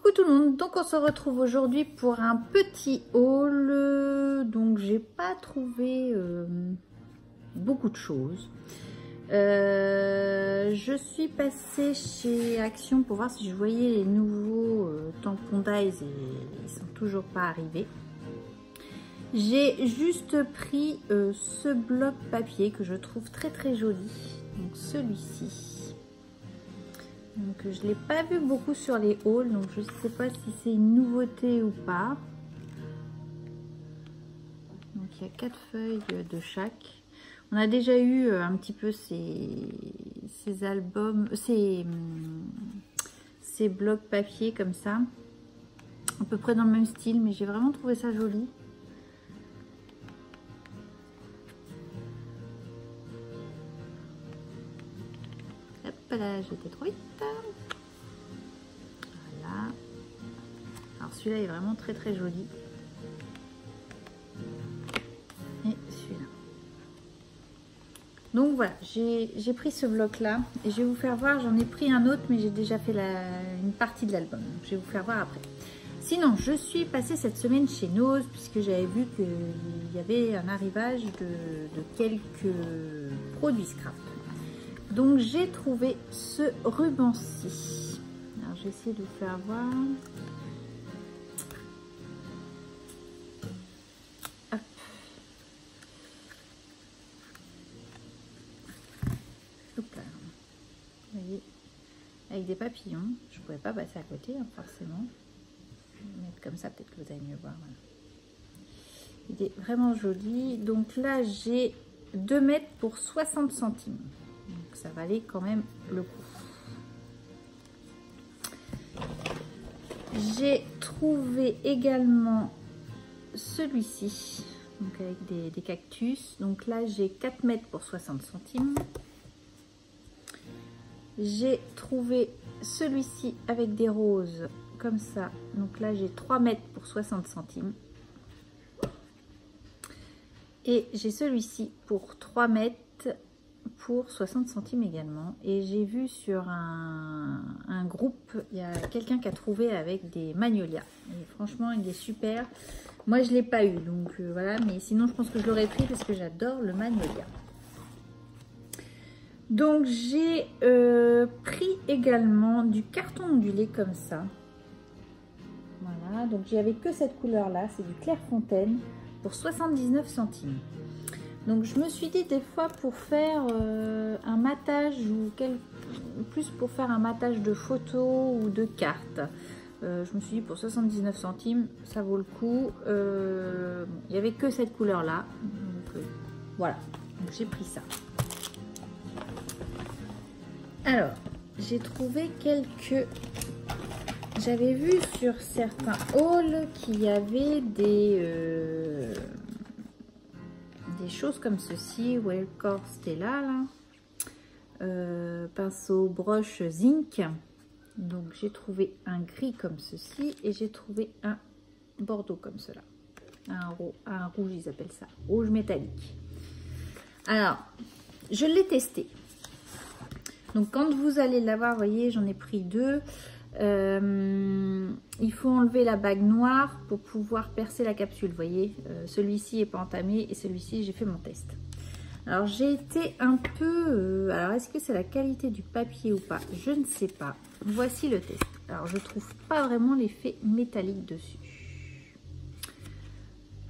Coucou tout le monde, donc on se retrouve aujourd'hui pour un petit haul. Donc j'ai pas trouvé beaucoup de choses. Je suis passée chez Action pour voir si je voyais les nouveaux tampons d'Eyes et ils sont toujours pas arrivés. J'ai juste pris ce bloc papier que je trouve très joli, donc celui-ci. Donc je ne l'ai pas vu beaucoup sur les hauls, donc je ne sais pas si c'est une nouveauté ou pas. Donc il y a 4 feuilles de chaque. On a déjà eu un petit peu ces albums, ces blocs papier comme ça, à peu près dans le même style, mais j'ai vraiment trouvé ça joli. Hop là, j'étais trop vite. Voilà. Alors celui-là est vraiment très joli. Et celui-là. Donc voilà, j'ai pris ce bloc là et je vais vous faire voir. J'en ai pris un autre, mais j'ai déjà fait une partie de l'album. Je vais vous faire voir après. Sinon, je suis passée cette semaine chez Nose puisque j'avais vu qu'il y avait un arrivage de quelques produits scrap. Donc j'ai trouvé ce ruban-ci. Alors je vais essayer de vous faire voir. Hop. Hop là. Vous voyez, avec des papillons. Je ne pouvais pas passer à côté, hein, forcément. Je vais mettre comme ça, peut-être que vous allez mieux voir. Voilà. Il est vraiment joli. Donc là, j'ai 2 mètres pour 60 centimes. Donc ça valait quand même le coup. J'ai trouvé également celui-ci, donc avec des cactus. Donc là j'ai 4 mètres pour 60 centimes. J'ai trouvé celui-ci avec des roses comme ça. Donc là j'ai 3 mètres pour 60 centimes. Et j'ai celui-ci pour 3 mètres pour 60 centimes également. Et j'ai vu sur un groupe, il y a quelqu'un qui a trouvé avec des magnolias. Et franchement, il est super. Moi, je ne l'ai pas eu, donc voilà. Mais sinon, je pense que je l'aurais pris parce que j'adore le magnolia. Donc, j'ai pris également du carton ondulé comme ça. Voilà, donc j'avais que cette couleur-là. C'est du Clairefontaine pour 79 centimes. Donc je me suis dit des fois pour faire un matage ou plus pour faire un matage de photos ou de cartes. Je me suis dit pour 79 centimes ça vaut le coup. Il n'y avait que cette couleur là. Donc voilà, donc j'ai pris ça. Alors j'ai trouvé quelques... J'avais vu sur certains hauls qu'il y avait des choses comme ceci, Wellcore Stella là, pinceau broche zinc. Donc j'ai trouvé un gris comme ceci et j'ai trouvé un bordeaux comme cela, un rouge, ils appellent ça rouge métallique. Alors je l'ai testé, donc quand vous allez l'avoir, vous voyez j'en ai pris 2. Il faut enlever la bague noire pour pouvoir percer la capsule. Vous voyez, celui-ci n'est pas entamé et celui-ci j'ai fait mon test. Alors j'ai été un peu... alors est-ce que c'est la qualité du papier ou pas? Je ne sais pas. Voici le test. Alors je trouve pas vraiment l'effet métallique dessus.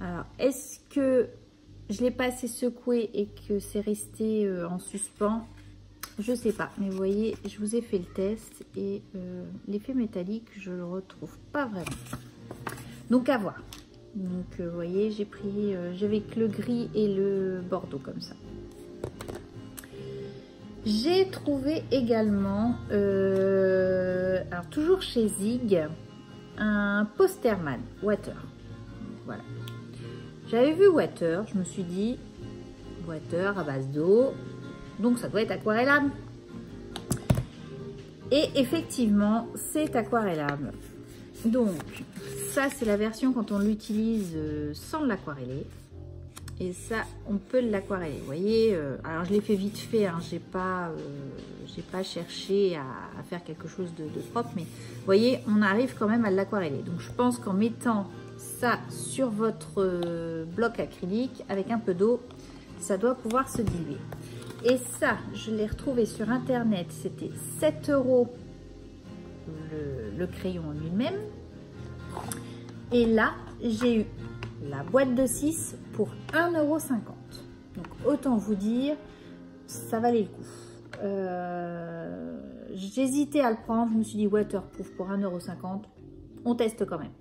Alors est-ce que je l'ai pas assez secoué et que c'est resté en suspens? Je sais pas, mais vous voyez, je vous ai fait le test et l'effet métallique, je le retrouve pas vraiment. Donc à voir. Donc vous voyez, j'ai pris, j'avais que le gris et le bordeaux comme ça. J'ai trouvé également, alors toujours chez Zig, un Posterman Water. Voilà. J'avais vu Water, je me suis dit, Water à base d'eau. Donc ça doit être aquarellable. Et effectivement, c'est aquarellable. Donc ça c'est la version quand on l'utilise sans l'aquareller. Et ça, on peut l'aquareller. Vous voyez, alors je l'ai fait vite fait, hein, j'ai pas cherché à faire quelque chose de propre, mais vous voyez, on arrive quand même à l'aquareller. Donc je pense qu'en mettant ça sur votre bloc acrylique avec un peu d'eau, ça doit pouvoir se diluer. Et ça, je l'ai retrouvé sur internet, c'était 7 € le crayon en lui-même. Et là, j'ai eu la boîte de 6 pour 1,50 €. Donc autant vous dire, ça valait le coup. J'hésitais à le prendre, je me suis dit waterproof pour 1,50 €, on teste quand même.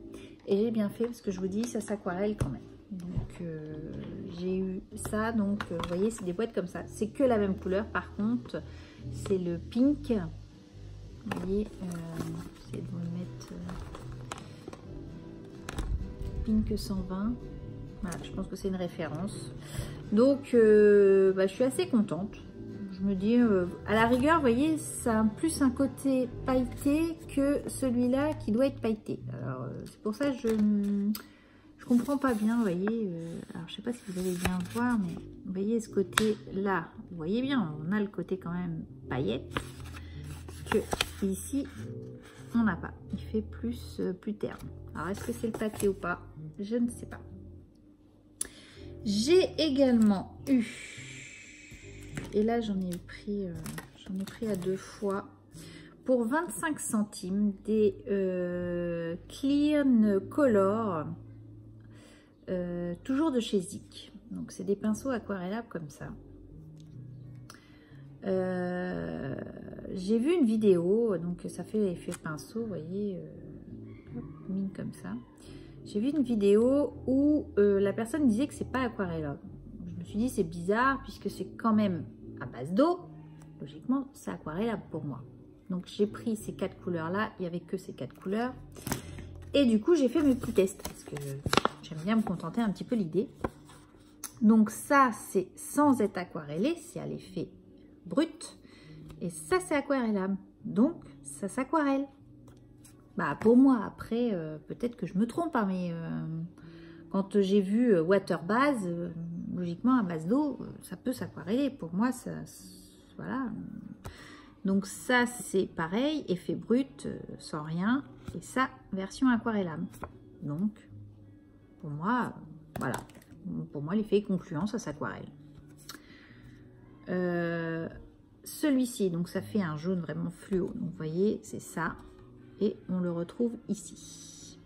Et j'ai bien fait parce que je vous dis, ça s'aquarelle quand même. Donc j'ai eu ça, donc vous voyez, c'est des boîtes comme ça. C'est que la même couleur, par contre, c'est le pink. Vous voyez, j'essaie de vous le mettre pink 120. Voilà, je pense que c'est une référence. Donc je suis assez contente. Je me dis, à la rigueur, vous voyez, ça a plus un côté pailleté que celui-là qui doit être pailleté. Alors c'est pour ça que je comprends pas bien, vous voyez. Alors je sais pas si vous allez bien voir, mais vous voyez ce côté-là, vous voyez bien, on a le côté quand même paillette que ici on n'a pas. Il fait plus terne. Alors est-ce que c'est le pâté ou pas? Je ne sais pas. J'ai également eu, et là j'en ai pris à 2 fois, pour 25 centimes, des Clean Color, toujours de chez Zik. Donc c'est des pinceaux aquarellables comme ça. J'ai vu une vidéo, donc ça fait effet pinceau, vous voyez, mine comme ça. J'ai vu une vidéo où la personne disait que c'est pas aquarellable. Je me suis dit c'est bizarre puisque c'est quand même à base d'eau. Logiquement, c'est aquarellable pour moi. Donc j'ai pris ces 4 couleurs là. Il n'y avait que ces 4 couleurs. Et du coup, j'ai fait mes petits tests parce que j'aime bien me contenter un petit peu l'idée. Donc ça, c'est sans être aquarellé, c'est à l'effet brut. Et ça, c'est aquarellable. Donc ça s'aquarelle. Bah pour moi, après, peut-être que je me trompe, hein, mais quand j'ai vu water base, logiquement à base d'eau, ça peut s'aquareller. Pour moi, ça, voilà. Donc ça, c'est pareil, effet brut, sans rien. Et ça, version aquarellable. Donc, pour moi, voilà. Pour moi, l'effet concluant, ça s'aquarelle. Celui-ci, donc ça fait un jaune vraiment fluo. Donc vous voyez, c'est ça. Et on le retrouve ici.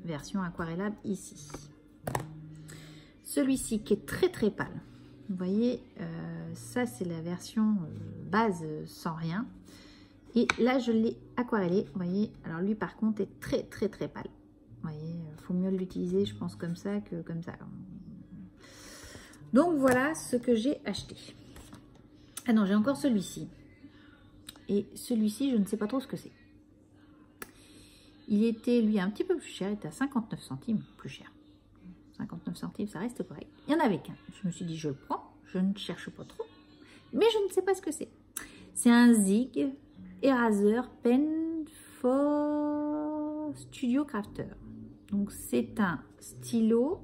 Version aquarellable ici. Celui-ci qui est très très pâle. Vous voyez, ça c'est la version base sans rien. Et là je l'ai aquarellé. Vous voyez, alors lui par contre est très très très pâle. Vous voyez, il faut mieux l'utiliser je pense comme ça que comme ça. Donc voilà ce que j'ai acheté. Ah non, j'ai encore celui-ci. Et celui-ci, je ne sais pas trop ce que c'est. Il était, lui, un petit peu plus cher. Il était à 59 centimes, plus cher. 59 centimes, ça reste correct. Il n'y en avait qu'un. Je me suis dit, je le prends. Je ne cherche pas trop. Mais je ne sais pas ce que c'est. C'est un Zig Eraser Pen for Studio Crafter. Donc, c'est un stylo.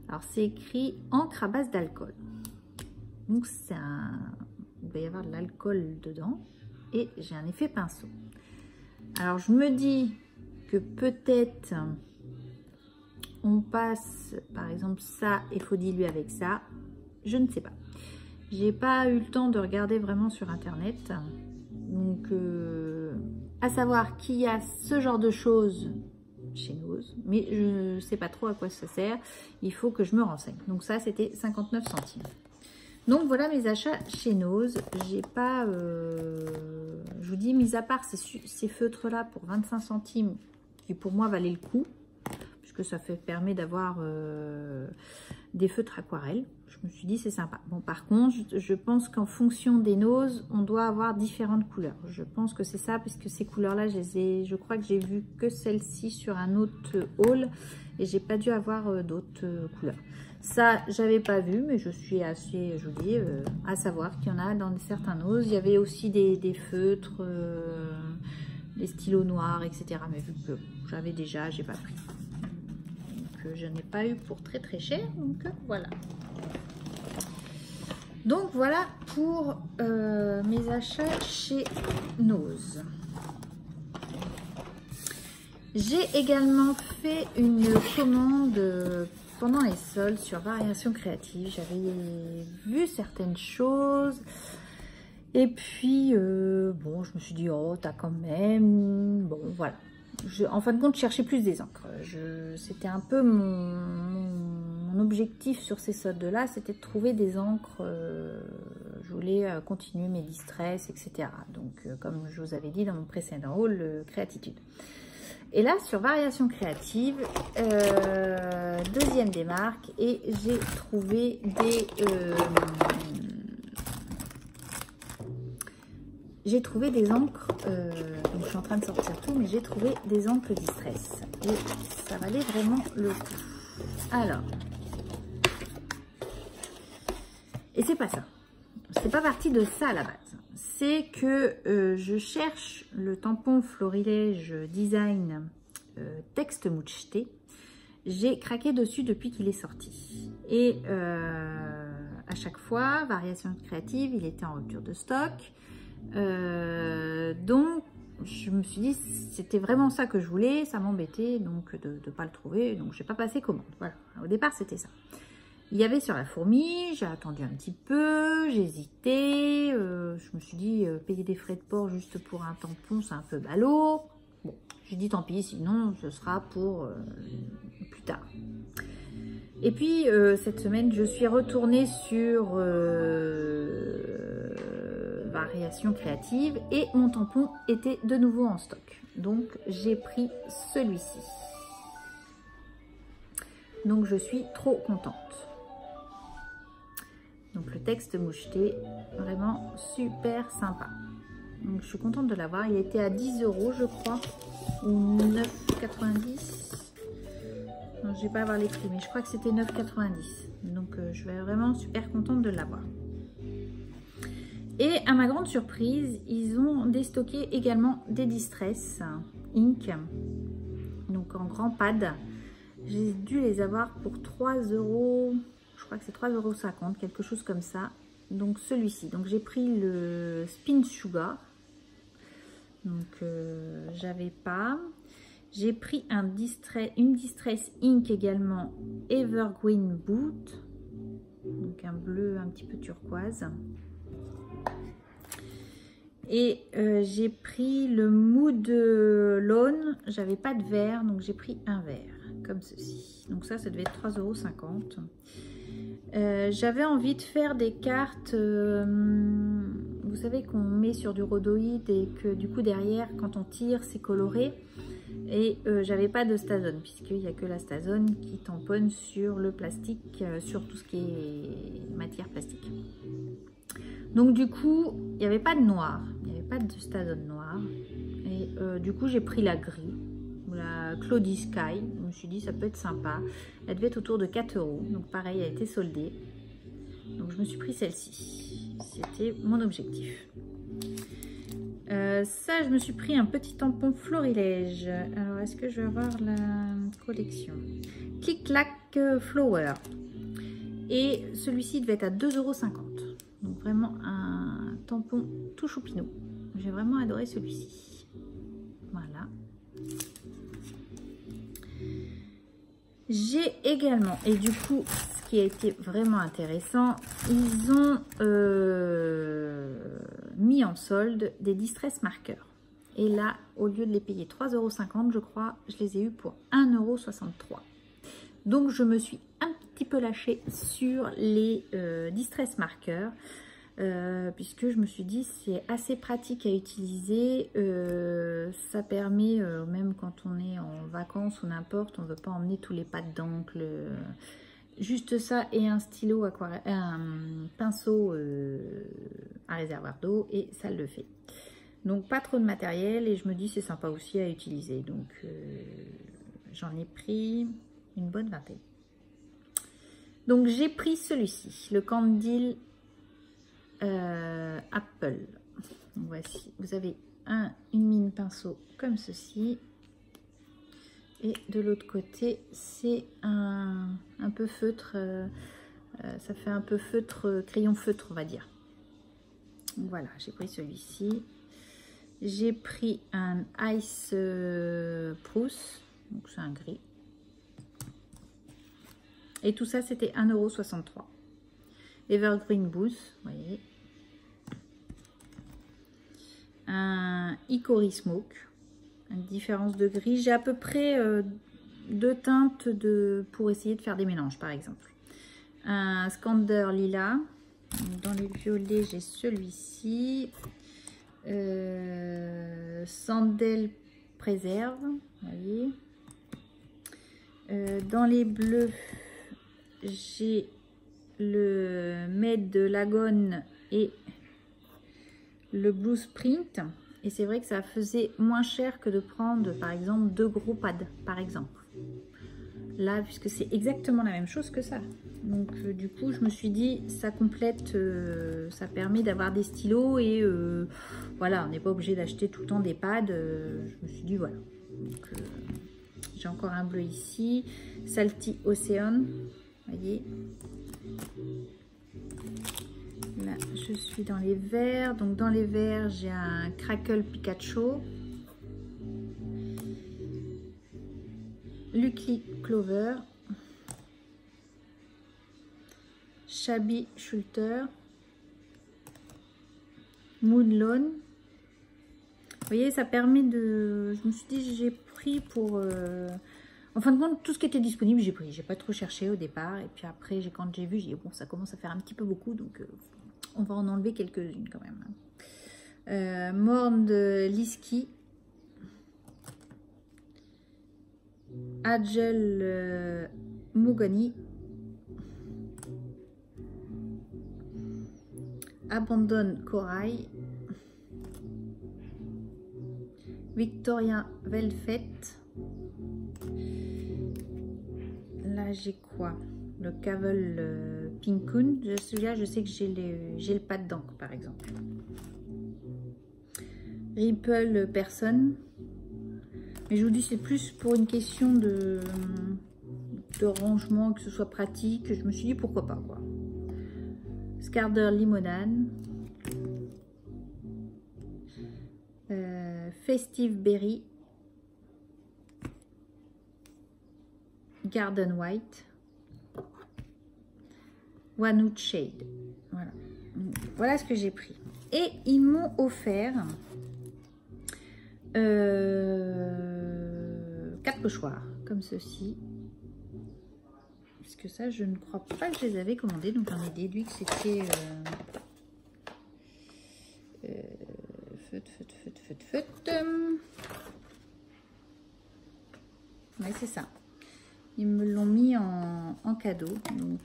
Alors, c'est écrit encre à base d'alcool. Donc, c'est un... il va y avoir de l'alcool dedans. Et j'ai un effet pinceau. Alors, je me dis que peut-être on passe, par exemple, ça et il faut diluer avec ça. Je ne sais pas. J'ai pas eu le temps de regarder vraiment sur Internet. Donc, à savoir qu'il y a ce genre de choses chez Nose. Mais je ne sais pas trop à quoi ça sert. Il faut que je me renseigne. Donc, ça, c'était 59 centimes. Donc voilà mes achats chez Nose. J'ai pas, je vous dis, mis à part ces feutres là pour 25 centimes qui pour moi valaient le coup, puisque ça permet d'avoir des feutres aquarelles. Je me suis dit c'est sympa. Bon par contre, je pense qu'en fonction des Nose, on doit avoir différentes couleurs. Je pense que c'est ça, puisque ces couleurs là, je crois que j'ai vu que celle-ci sur un autre haul et j'ai pas dû avoir d'autres couleurs. Ça, j'avais pas vu, mais je suis assez, je vous dis, à savoir qu'il y en a dans certains Nose. Il y avait aussi des feutres, des stylos noirs, etc. Mais vu que j'avais déjà, j'ai pas pris. Donc, je n'ai pas eu pour très très cher, donc voilà. Donc voilà pour mes achats chez Nose. J'ai également fait une commande pendant les soldes sur Variation Créative. J'avais vu certaines choses et puis bon, je me suis dit oh t'as quand même, bon voilà. En fin de compte, je cherchais plus des encres. C'était un peu mon objectif sur ces soldes-là, c'était de trouver des encres. Je voulais continuer mes distress, etc. Donc, comme je vous avais dit dans mon précédent haul, Créatitude. Et là, sur Variation Créative, deuxième démarque, et j'ai trouvé des encres, donc je suis en train de sortir tout, mais j'ai trouvé des encres distress et ça valait vraiment le coup. Alors, et c'est pas ça, c'est pas parti de ça à la base, c'est que je cherche le tampon Florilège Design Texte Moucheté. J'ai craqué dessus depuis qu'il est sorti et à chaque fois, Variation Créative, il était en rupture de stock. Donc je me suis dit c'était vraiment ça que je voulais, ça m'embêtait donc de ne pas le trouver, donc j'ai pas passé commande. Voilà, au départ c'était ça. Il y avait sur la fourmi, j'ai attendu un petit peu, j'ai hésité, je me suis dit payer des frais de port juste pour un tampon c'est un peu ballot. Bon, j'ai dit tant pis, sinon ce sera pour plus tard. Et puis cette semaine je suis retournée sur Variation Créative et mon tampon était de nouveau en stock, donc j'ai pris celui-ci, donc je suis trop contente. Donc le texte moucheté, vraiment super sympa, donc je suis contente de l'avoir. Il était à 10 € je crois, ou 9,90 €. Non, je vais pas avoir les prix, mais je crois que c'était 9,90 €, donc je vais vraiment super contente de l'avoir. Et à ma grande surprise, ils ont déstocké également des Distress Ink, donc en grand pad. J'ai dû les avoir pour 3 €, je crois que c'est 3,50 €, quelque chose comme ça. Donc celui-ci, donc j'ai pris le Spin Sugar, donc j'avais pas. J'ai pris une Distress Ink également Evergreen Boot, donc un bleu un petit peu turquoise. Et j'ai pris le Mood Lawn, j'avais pas de vert, donc j'ai pris un vert, comme ceci. Donc ça devait être 3,50 €. J'avais envie de faire des cartes, vous savez qu'on met sur du rhodoïde et que du coup derrière, quand on tire, c'est coloré. Et j'avais pas de Stazone, puisqu'il n'y a que la Stazone qui tamponne sur le plastique, sur tout ce qui est matière plastique. Donc du coup, il n'y avait pas de noir, il n'y avait pas de Stazone noir. Et du coup, j'ai pris la gris, la Cloudy Sky. Je me suis dit, ça peut être sympa. Elle devait être autour de 4 €. Donc pareil, elle a été soldée. Donc je me suis pris celle-ci. C'était mon objectif. Ça, je me suis pris un petit tampon Florilège. Alors, est-ce que je vais avoir la collection? Click Clack Flower. Et celui-ci devait être à 2,50 €. Donc vraiment un tampon tout choupinou. J'ai vraiment adoré celui-ci. Voilà. J'ai également, et du coup, ce qui a été vraiment intéressant, ils ont mis en solde des Distress Markers. Et là, au lieu de les payer 3,50 €, je crois, je les ai eu pour 1,63 €. Donc, je me suis un petit peu lâchée sur les Distress Markers. Puisque je me suis dit c'est assez pratique à utiliser, ça permet même quand on est en vacances ou n'importe, on ne veut pas emmener tous les pads d'encre, juste ça et un stylo aquarelle, un pinceau à réservoir d'eau et ça le fait. Donc pas trop de matériel et je me dis c'est sympa aussi à utiliser, donc j'en ai pris une bonne vingtaine. Donc j'ai pris celui-ci, le Candle Apple. Voici, vous avez une mine pinceau comme ceci Et de l'autre côté, c'est un peu feutre. Ça fait un peu feutre, crayon feutre, on va dire. Donc voilà, j'ai pris celui-ci. J'ai pris un Ice Spruce, donc c'est un gris. Et tout ça, c'était 1,63 €. Evergreen Booth, vous voyez. Un Hickory Smoke, une différence de gris. J'ai à peu près deux teintes pour essayer de faire des mélanges, par exemple. Un Scander Lila. Dans les violets, j'ai celui-ci. Sandel Préserve, vous voyez. Dans les bleus, j'ai le Med de Lagone et le Blue Sprint. Et c'est vrai que ça faisait moins cher que de prendre, par exemple, 2 gros pads, par exemple. Là, puisque c'est exactement la même chose que ça. Donc, du coup, je me suis dit, ça complète, ça permet d'avoir des stylos et voilà, on n'est pas obligé d'acheter tout le temps des pads. Je me suis dit, voilà. J'ai encore un bleu ici. Salty Ocean, vous voyez. Là, je suis dans les verts. Donc, dans les verts, j'ai un Crackle Pikachu. Lucky Clover. Shabby Schulter. Moonlawn. Vous voyez, ça permet de... Je me suis dit, j'ai pris pour... En fin de compte, tout ce qui était disponible, j'ai pris. J'ai pas trop cherché au départ. Et puis après, quand j'ai vu, j'ai dit, bon, ça commence à faire un petit peu beaucoup. Donc, on va en enlever quelques-unes quand même. Morne Liski. Agel Mogani. Abandon Corail. Victoria Velvet. Là, j'ai quoi? Le Cavel Pinkoon. Celui-là, je sais que j'ai le pad d'encre, par exemple. Ripple Person. Mais je vous dis, c'est plus pour une question de rangement, que ce soit pratique. Je me suis dit, pourquoi pas, quoi. Scarder Limonade. Festive Berry. Garden White. One Wood Shade. Voilà. Voilà ce que j'ai pris. Et ils m'ont offert 4 pochoirs comme ceci. Parce que ça, je ne crois pas que je les avais commandés. Donc, j'en ai déduit que c'était ouais, c'est ça. Ils me l'ont mis en cadeau. Donc,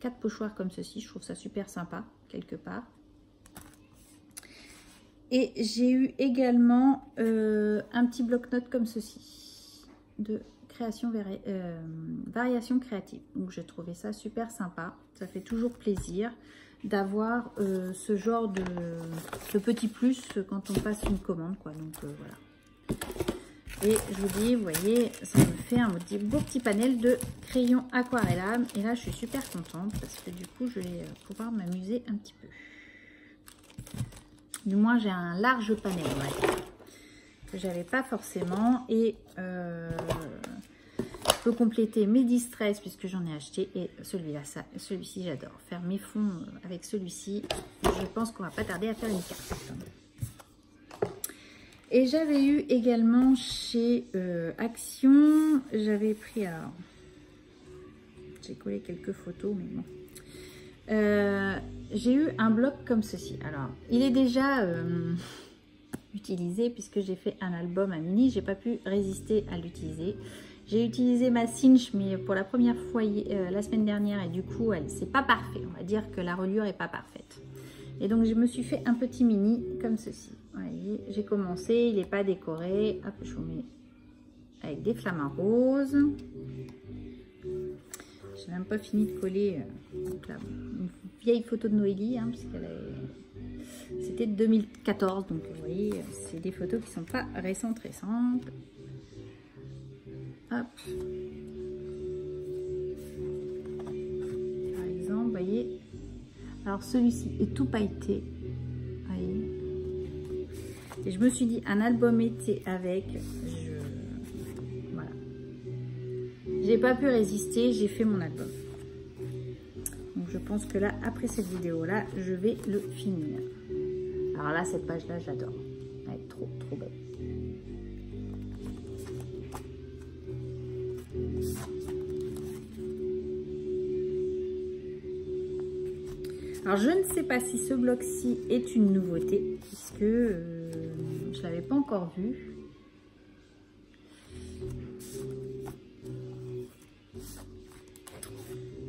4 pochoirs comme ceci. Je trouve ça super sympa, quelque part. Et j'ai eu également un petit bloc-notes comme ceci. De création, variation créative. Donc, j'ai trouvé ça super sympa. Ça fait toujours plaisir d'avoir ce genre de petit plus quand on passe une commande, quoi. Donc, voilà. Et je vous dis, vous voyez, ça me fait un beau petit panel de crayons aquarellables. Et là, je suis super contente parce que du coup, je vais pouvoir m'amuser un petit peu. Du moins, j'ai un large panel, ouais, que j'avais pas forcément. Et je peux compléter mes distress puisque j'en ai acheté. Et celui-là, celui-ci, j'adore. Faire mes fonds avec celui-ci. Je pense qu'on va pas tarder à faire une carte. Et j'avais eu également chez Action, j'avais pris, alors, j'ai collé quelques photos, mais bon. J'ai eu un bloc comme ceci. Alors, il est déjà utilisé puisque j'ai fait un album à mini. J'ai pas pu résister à l'utiliser. J'ai utilisé ma cinch, mais pour la première fois la semaine dernière, et du coup, c'est pas parfait. On va dire que la reliure est pas parfaite. Et donc, je me suis fait un petit mini comme ceci. Vous voyez, j'ai commencé, il n'est pas décoré. Hop, je vous mets avec des flamants roses. J'ai même pas fini de coller donc là, une vieille photo de Noélie, hein, c'était de 2014. Donc, vous voyez, c'est des photos qui sont pas récentes. Hop. Par exemple, vous voyez. Alors celui-ci est tout pailleté. Vous voyez. Et je me suis dit, un album été avec, voilà. J'ai pas pu résister, j'ai fait mon album. Donc je pense que là, après cette vidéo-là, je vais le finir. Alors là, cette page-là, j'adore. Elle est trop, trop belle. Alors je ne sais pas si ce bloc-ci est une nouveauté, puisque je ne l'avais pas encore vu.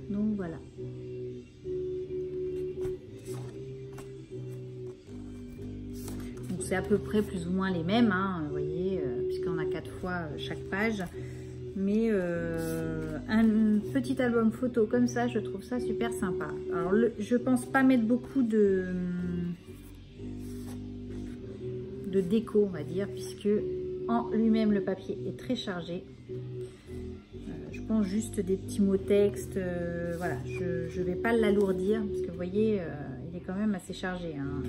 Donc voilà. Donc c'est à peu près plus ou moins les mêmes, hein, vous voyez, puisqu'on a 4 fois chaque page. Mais un petit album photo comme ça, je trouve ça super sympa. Alors je pense pas mettre beaucoup de déco, on va dire, puisque en lui-même le papier est très chargé. Je pense juste des petits mots texte, voilà, je vais pas l'alourdir parce que vous voyez, il est quand même assez chargé, hein.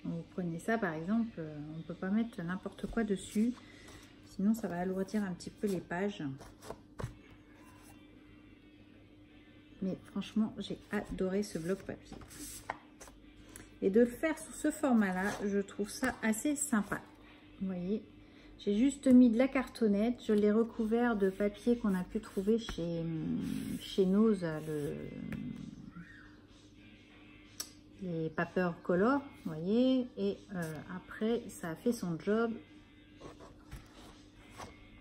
Vous prenez ça par exemple, on ne peut pas mettre n'importe quoi dessus, sinon ça va alourdir un petit peu les pages. Mais franchement, j'ai adoré ce bloc papier. Et de le faire sous ce format-là, je trouve ça assez sympa. Vous voyez, j'ai juste mis de la cartonnette, je l'ai recouvert de papier qu'on a pu trouver chez Nose, les paper color, vous voyez, et après ça a fait son job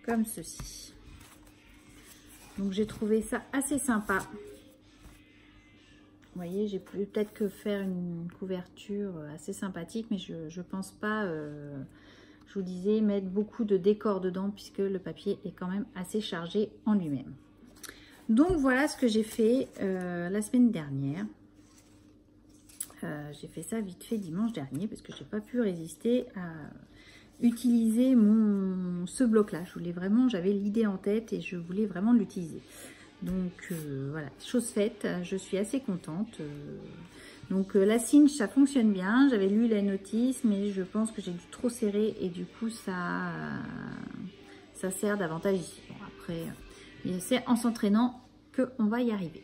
comme ceci. Donc j'ai trouvé ça assez sympa. Vous voyez, j'ai peut-être que faire une couverture assez sympathique, mais je pense pas, je vous disais, mettre beaucoup de décor dedans puisque le papier est quand même assez chargé en lui-même. Donc voilà ce que j'ai fait la semaine dernière. J'ai fait ça vite fait dimanche dernier parce que j'ai pas pu résister à utiliser ce bloc là. Je voulais vraiment, j'avais l'idée en tête et je voulais vraiment l'utiliser. Donc voilà, chose faite, je suis assez contente. Donc la cinch, ça fonctionne bien. J'avais lu la notice, mais je pense que j'ai dû trop serrer et du coup ça sert davantage ici. Bon, après, c'est en s'entraînant qu'on va y arriver.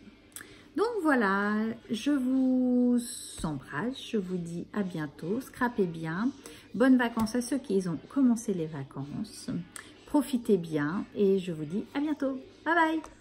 Donc voilà, je vous embrasse, je vous dis à bientôt, scrapez bien, bonnes vacances à ceux qui ont commencé les vacances, profitez bien et je vous dis à bientôt, bye bye.